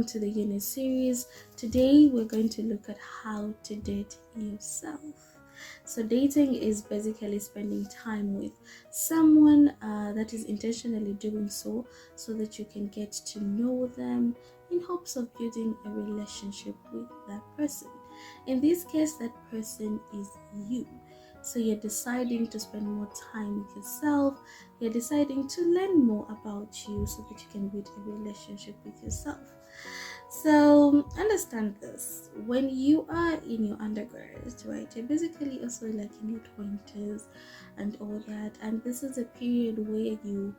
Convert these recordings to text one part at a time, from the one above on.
to the unit series. Today we're going to look at how to date yourself. So dating is basically spending time with someone that is intentionally doing so that you can get to know them in hopes of building a relationship with that person. In this case, that person is you. So you're deciding to spend more time with yourself. You're deciding to learn more about you so that you can build a relationship with yourself. So understand this: when you are in your undergrad, right, you're basically also like in your 20s and all that, and this is a period where you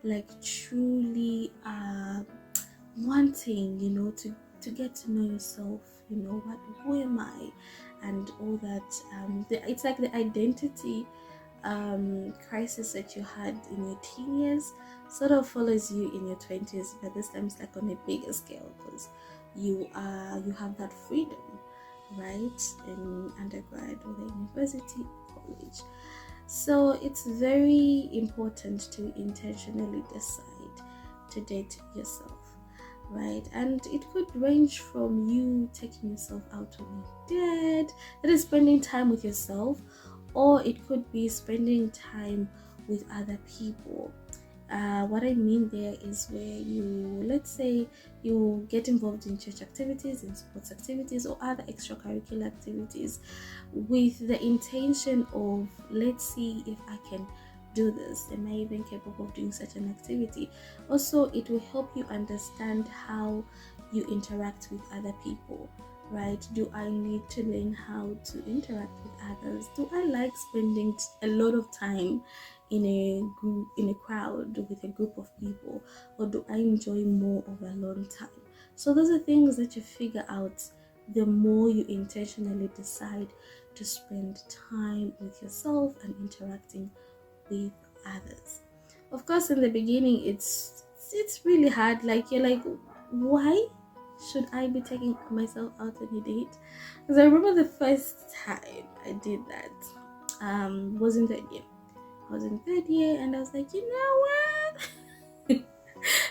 like truly are wanting, to get to know yourself. Who am I, and all that. It's like the identity crisis that you had in your teen years sort of follows you in your 20s, but this time it's like on a bigger scale because you have that freedom, right, in undergrad or the university, college. So it's very important to intentionally decide to date yourself, right? And it could range from you taking yourself out on a date, that is spending time with yourself, or it could be spending time with other people. What I mean there is where let's say you get involved in church activities, in sports activities, or other extracurricular activities with the intention of, let's see if I can do this. Am I even capable of doing such an activity? Also, it will help you understand how you interact with other people, right? Do I need to learn how to interact with others? Do I like spending a lot of time in a group, in a crowd with a group of people, or do I enjoy more of a alone time? So those are things that you figure out the more you intentionally decide to spend time with yourself and interacting with others. Of course, in the beginning, it's really hard. Like, you're like, why should I be taking myself out on a date? Because I remember the first time I did that was in third year. I was in third year, and I was like, you know what?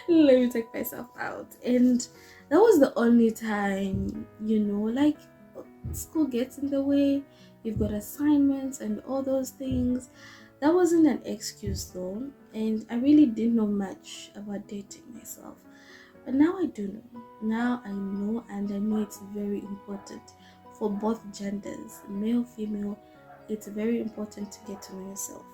Let me take myself out. And that was the only time, like, school gets in the way, you've got assignments and all those things. That wasn't an excuse though, and I really didn't know much about dating myself. But now I do know. Now I know, and I know it's very important for both genders, male, female. It's very important to get to know yourself.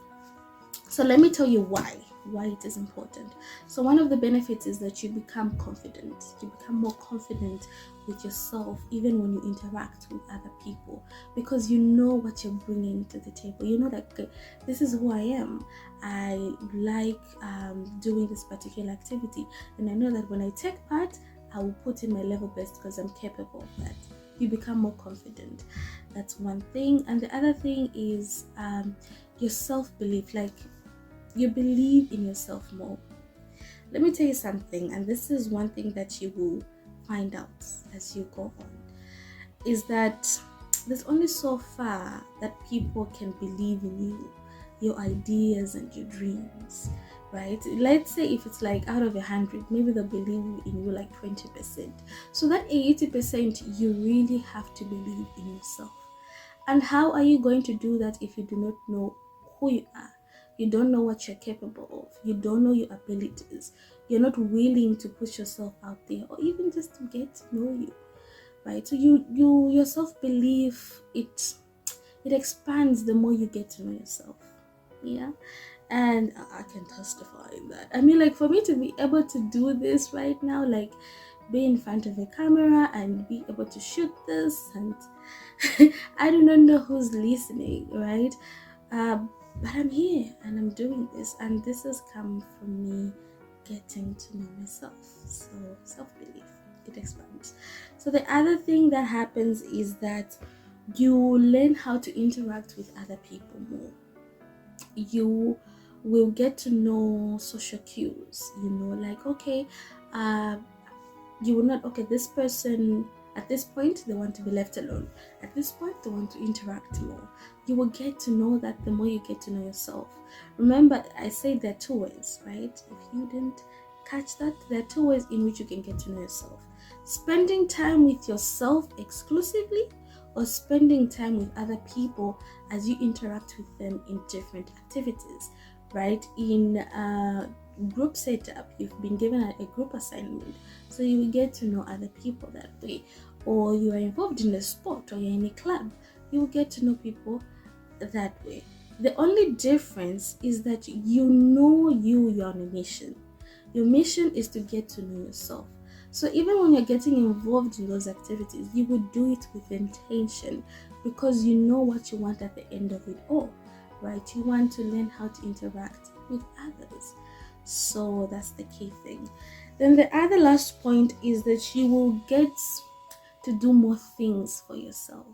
So let me tell you why it is important. So one of the benefits is that you become confident. You become more confident with yourself even when you interact with other people, because you know what you're bringing to the table. You know that, okay, this is who I am. I like doing this particular activity, and I know that when I take part, I will put in my level best because I'm capable of that. You become more confident. That's one thing. And the other thing is your self-belief. Like, you believe in yourself more. Let me tell you something, and this is one thing that you will find out as you go on, is that there's only so far that people can believe in you, your ideas and your dreams, right? Let's say if it's like out of 100, maybe they'll believe in you like 20%. So that 80%, you really have to believe in yourself. And how are you going to do that if you do not know who you are? You don't know what you're capable of. You don't know your abilities. You're not willing to put yourself out there, or even just to get to know you, right? So your self-belief, it expands the more you get to know yourself. Yeah. And I can testify in that. I mean, like, for me to be able to do this right now, like be in front of a camera and be able to shoot this, and I do not know who's listening, right? But I'm here and I'm doing this, and this has come from me getting to know myself. So self-belief, it expands. So the other thing that happens is that you learn how to interact with other people more. You will get to know social cues, like, okay, you will not, okay, this person at this point they want to be left alone, at this point they want to interact more. You will get to know that the more you get to know yourself. Remember, I said there are two ways, right? If you didn't catch that, there are two ways in which you can get to know yourself. spending time with yourself exclusively, or spending time with other people as you interact with them in different activities, right? In group setup, you've been given a group assignment, so you will get to know other people that way. Or you are involved in a sport, or you're in a club, you will get to know people that way. The only difference is that you're on a mission. Your mission is to get to know yourself. So even when you're getting involved in those activities, you would do it with intention, because you know what you want at the end of it all, right? You want to learn how to interact with others. So that's the key thing. Then the other last point is that you will get to do more things for yourself.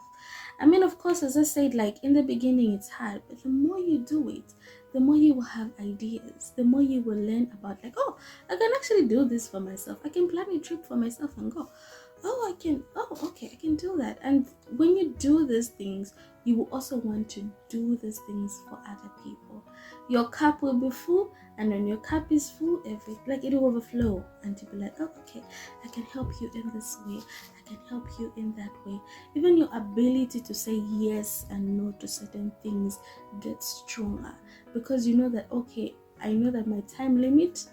I mean, of course, as I said, like in the beginning, it's hard, but the more you do it, the more you will have ideas, the more you will learn about, like, oh, I can actually do this for myself. I can plan a trip for myself and go, okay, I can do that. And when you do these things, you will also want to do these things for other people. Your cup will be full, and when your cup is full, it will overflow, and you'll be like, oh, okay, I can help you in this way, I can help you in that way. Even your ability to say yes and no to certain things gets stronger, because you know that, okay, I know that my time limit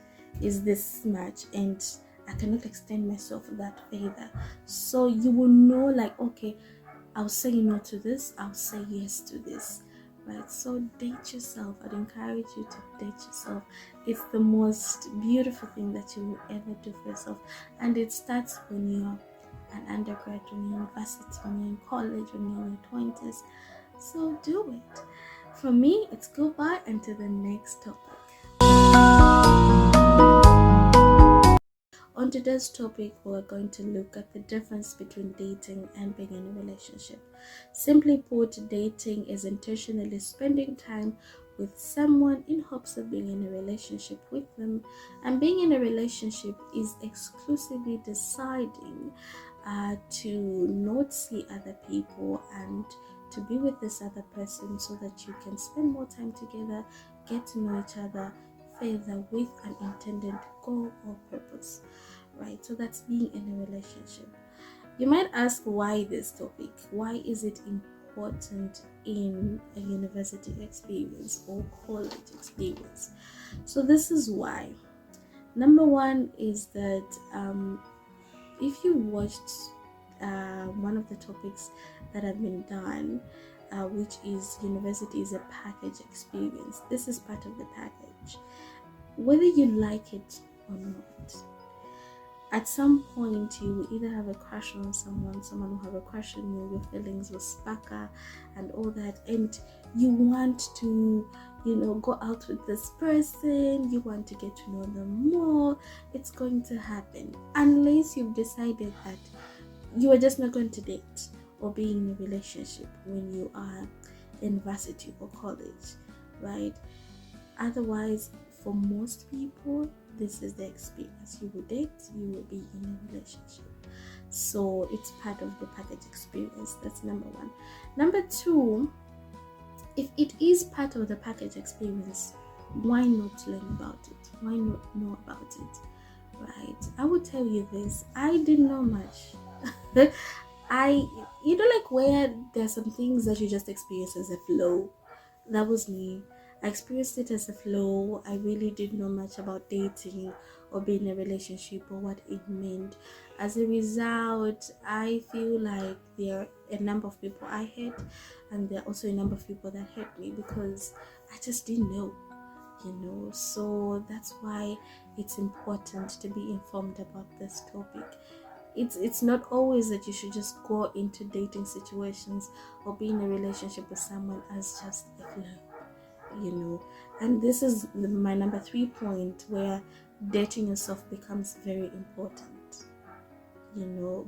is this much, and I cannot extend myself that further. So you will know, like, okay, I'll say no to this, I'll say yes to this, right? So date yourself. I'd encourage you to date yourself. It's the most beautiful thing that you will ever do for yourself, and it starts when you're an undergrad, when you're in university, when you're in college, when you're in your 20s. So do it. For me, it's goodbye until the next topic. On today's topic, we're going to look at the difference between dating and being in a relationship. Simply put, dating is intentionally spending time with someone in hopes of being in a relationship with them, and being in a relationship is exclusively deciding to not see other people and to be with this other person so that you can spend more time together, get to know each other further with an intended goal or purpose, right? So that's being in a relationship. You might ask, why this topic? Why is it important in a university experience or college experience? So this is why. Number one is that if you watched one of the topics that have been done, which is university is a package experience. This is part of the package. Whether you like it or not, at some point you will either have a crush on someone will have a crush on you, your feelings will sparkle and all that, and you want to, go out with this person, you want to get to know them more. It's going to happen unless you've decided that you are just not going to date or be in a relationship when you are in university or college, right? Otherwise, for most people, this is the experience. You will date, you will be in a relationship. So it's part of the package experience. That's number one. Number two, if it is part of the package experience, why not learn about it? Why not know about it? Right? I will tell you this. I didn't know much. Like where there's some things that you just experience as a flow. That was me. I experienced it as a flow. I really didn't know much about dating or being in a relationship or what it meant. As a result, I feel like there are a number of people I hate, and there are also a number of people that hate me because I just didn't know. So that's why it's important to be informed about this topic. It's not always that you should just go into dating situations or be in a relationship with someone as just a flow, and this is my number 3 point, where dating yourself becomes very important,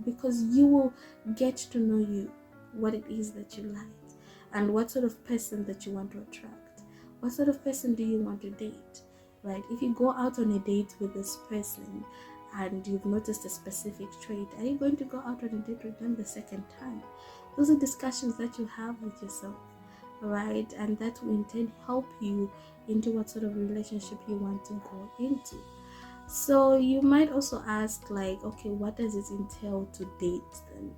because you will get to know you, what it is that you like, and what sort of person that you want to attract. What sort of person do you want to date, right? If you go out on a date with this person and you've noticed a specific trait, are you going to go out on a date with them the second time? Those are discussions that you have with yourself, right? And that will in turn help you into what sort of relationship you want to go into. So you might also ask, like, okay, what does it entail to date then?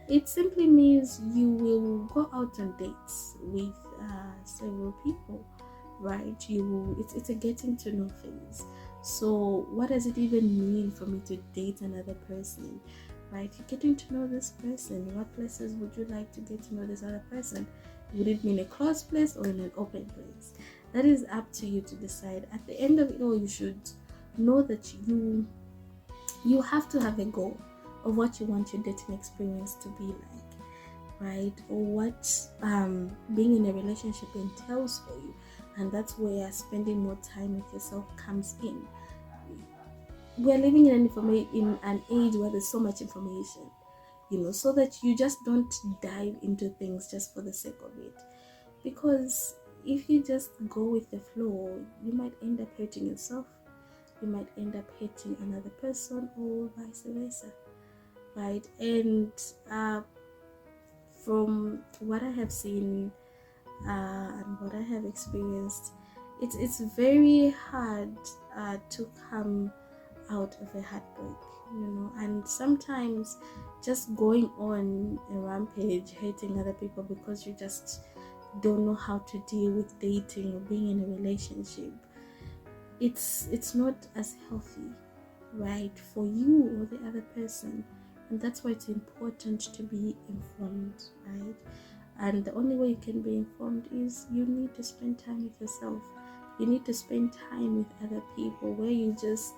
It simply means you will go out on dates with several people, right? It's a getting to know phase. So what does it even mean for me to date another person, right? You're getting to know this person. What places would you like to get to know this other person? Would it be in a closed place or in an open place? That is up to you to decide. At the end of it all, you should know that you have to have a goal of what you want your dating experience to be like, right? Or what being in a relationship entails for you. And that's where spending more time with yourself comes in. We're living in an age where there's so much information, so that you just don't dive into things just for the sake of it. Because if you just go with the flow, you might end up hurting yourself, you might end up hating another person, or vice versa, right? And from what I have seen and what I have experienced, it's very hard to come out of a heartbreak, and sometimes just going on a rampage, hating other people because you just don't know how to deal with dating or being in a relationship, it's not as healthy, right, for you or the other person. And that's why it's important to be informed, right? And the only way you can be informed is you need to spend time with yourself. You need to spend time with other people where you're just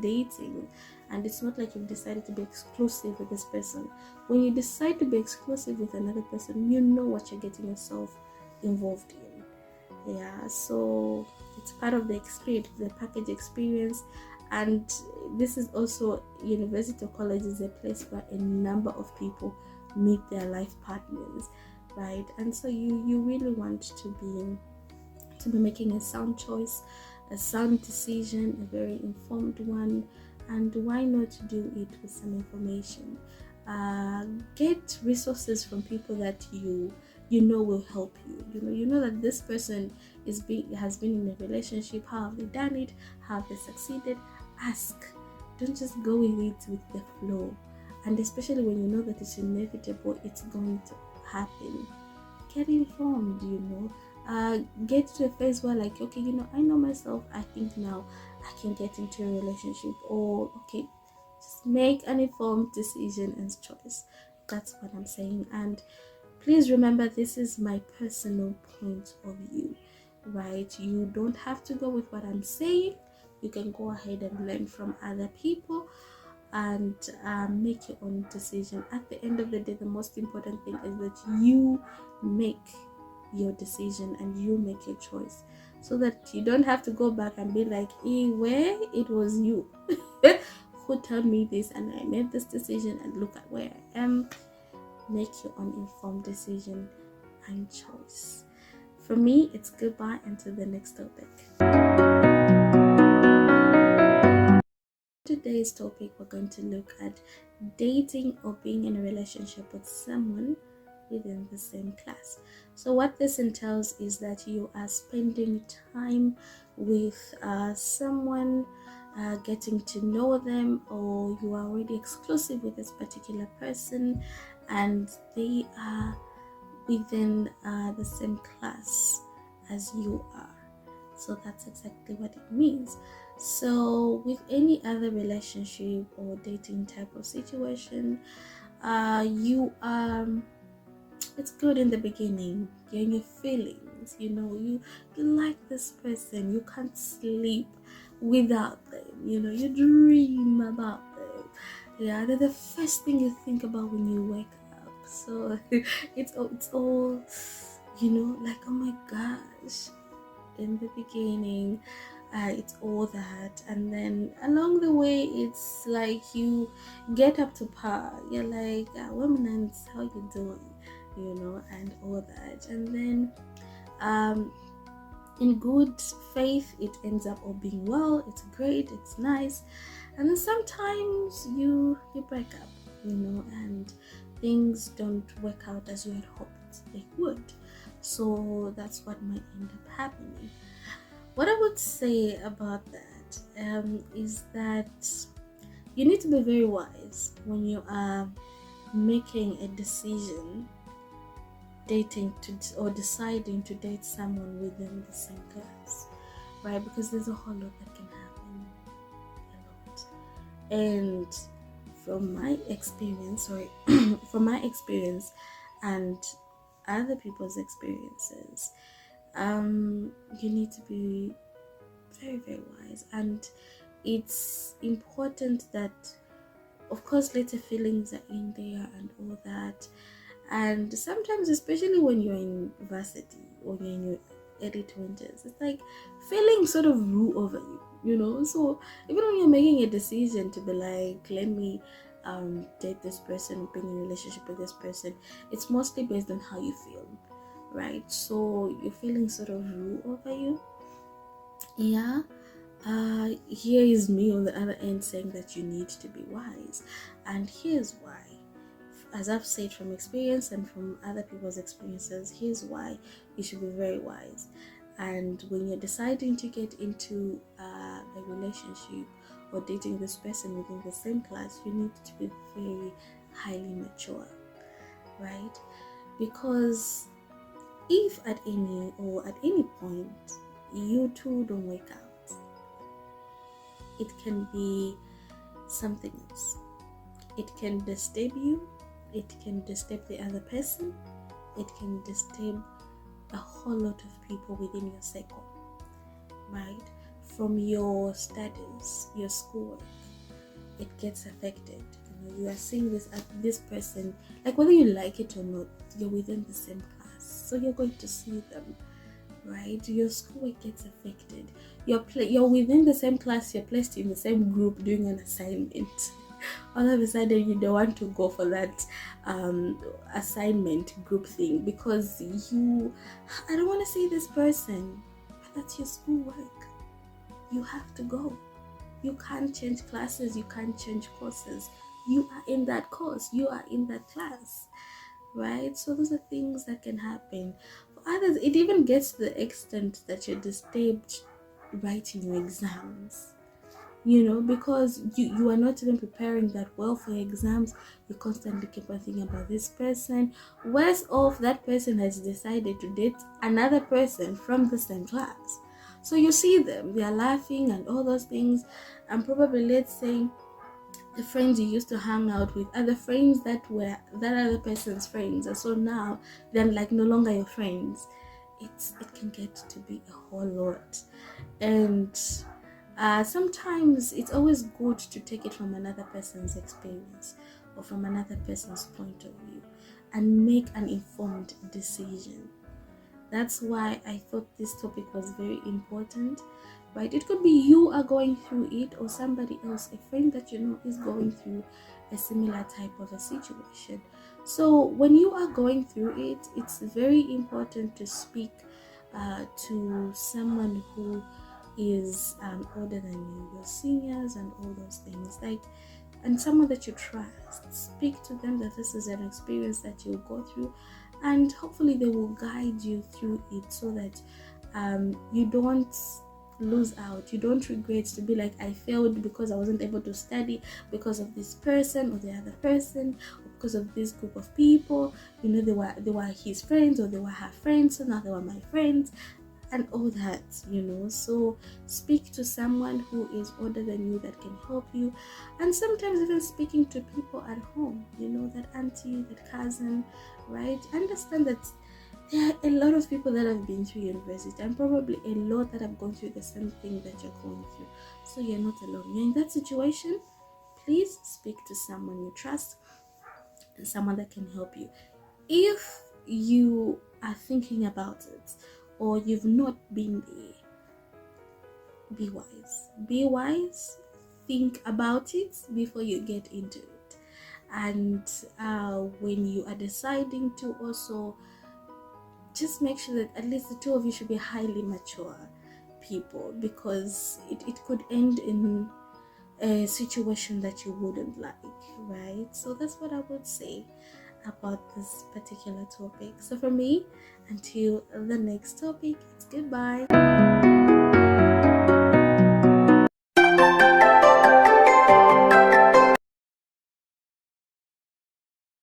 dating, and it's not like you've decided to be exclusive with this person. When you decide to be exclusive with another person, you know what you're getting yourself involved in. Yeah, so it's part of the experience, the package experience. And this is also, university or college is a place where a number of people meet their life partners, right? And so you really want to be making a sound choice, a sound decision, a very informed one. And why not do it with some information? Get resources from people that you know will help you. You know that this person has been in a relationship. How have they done it? How have they succeeded? Ask. Don't just go with it with the flow. And especially when you know that it's inevitable, it's going to happen. Get informed. Get to a phase where, like, okay, I know myself, I think now I can get into a relationship. Or okay, just make an informed decision and choice. That's what I'm saying. And please remember, this is my personal point of view, right? You don't have to go with what I'm saying. You can go ahead and learn from other people and make your own decision. At the end of the day, the most important thing is that you make your decision and you make your choice, so that you don't have to go back and be like, where it was you who told me this and I made this decision, and look at where I am. Make your own informed decision and choice. For me, it's goodbye until the next topic. Today's topic, we're going to look at dating or being in a relationship with someone within the same class. So what this entails is that you are spending time with someone, getting to know them, or you are already exclusive with this particular person and they are within the same class as you are. So that's exactly what it means. So with any other relationship or dating type of situation, you it's good in the beginning. You're in your feelings, you like this person, you can't sleep without them, you dream about them. Yeah, they're the first thing you think about when you wake up. So it's all like, oh my gosh, in the beginning, it's all that. And then along the way, it's like you get up to par. You're like, women's, how you doing, and all that. And then in good faith, it ends up all being well. It's great, it's nice. And then sometimes you break up, and things don't work out as you had hoped they would. So that's what might end up happening. What I would say about that is that you need to be very wise when you are making a decision dating to or deciding to date someone within the same class, right? Because there's a whole lot that can happen, a lot. And from my experience, from my experience and other people's experiences, you need to be very, very wise. And it's important that, of course, later feelings are in there and all that. And sometimes, especially when you're in varsity or you're in your early 20s, it's like feelings sort of rule over you, you know. So even when you're making a decision to be like, let me date this person, be in a relationship with this person, it's mostly based on how you feel, right? So your feelings sort of rule over you. Yeah. Here is me on the other end saying that you need to be wise, and here's why. As I've said from experience and from other people's experiences, here's why you should be very wise. And when you're deciding to get into a relationship or dating this person within the same class, you need to be very highly mature, right? Because if at any point you two don't work out, it can be something else. It can disturb you, it can disturb the other person, it can disturb a whole lot of people within your circle, right? From your studies, your schoolwork, it gets affected. You are seeing this person, like whether you like it or not, you're within the same class, so you're going to see them, right? Your schoolwork gets affected. You're within the same class, you're placed in the same group doing an assignment. All of a sudden you don't want to go for that assignment group thing because I don't want to see this person, but that's your schoolwork. You have to go. You can't change classes, you can't change courses. You are in that course, you are in that class, right? So those are things that can happen. For others, it even gets to the extent that you're disturbed writing your exams, because you are not even preparing that well for your exams. You constantly keep on thinking about this person. Worse off, that person has decided to date another person from the same class, so you see them, they are laughing and all those things, and probably, let's say, the friends you used to hang out with are the friends that were that other person's friends, and so now they're like no longer your friends. It can get to be a whole lot. And sometimes it's always good to take it from another person's experience or from another person's point of view and make an informed decision. That's why I thought this topic was very important, right? It could be you are going through it, or somebody else, a friend that you know, is going through a similar type of a situation. So when you are going through it, it's very important to speak to someone who is older than you, your seniors and all those things, and someone that you trust. Speak to them that this is an experience that you'll go through, and hopefully they will guide you through it so that you don't lose out, you don't regret to be like, I failed because I wasn't able to study because of this person or the other person, or because of this group of people. They were his friends or they were her friends, so now they were my friends and all that. So speak to someone who is older than you that can help you. And sometimes even speaking to people at home, that auntie, that cousin, right? Understand that there are a lot of people that have been through university, and probably a lot that have gone through the same thing that you're going through. So you're not alone. You're in that situation. Please speak to someone you trust and someone that can help you. If you are thinking about it or you've not been there, be wise. Be wise. Think about it before you get into it. And when you are deciding to also, just make sure that at least the two of you should be highly mature people, because it could end in a situation that you wouldn't like, right? So that's what I would say about this particular topic. So for me, until the next topic, it's goodbye.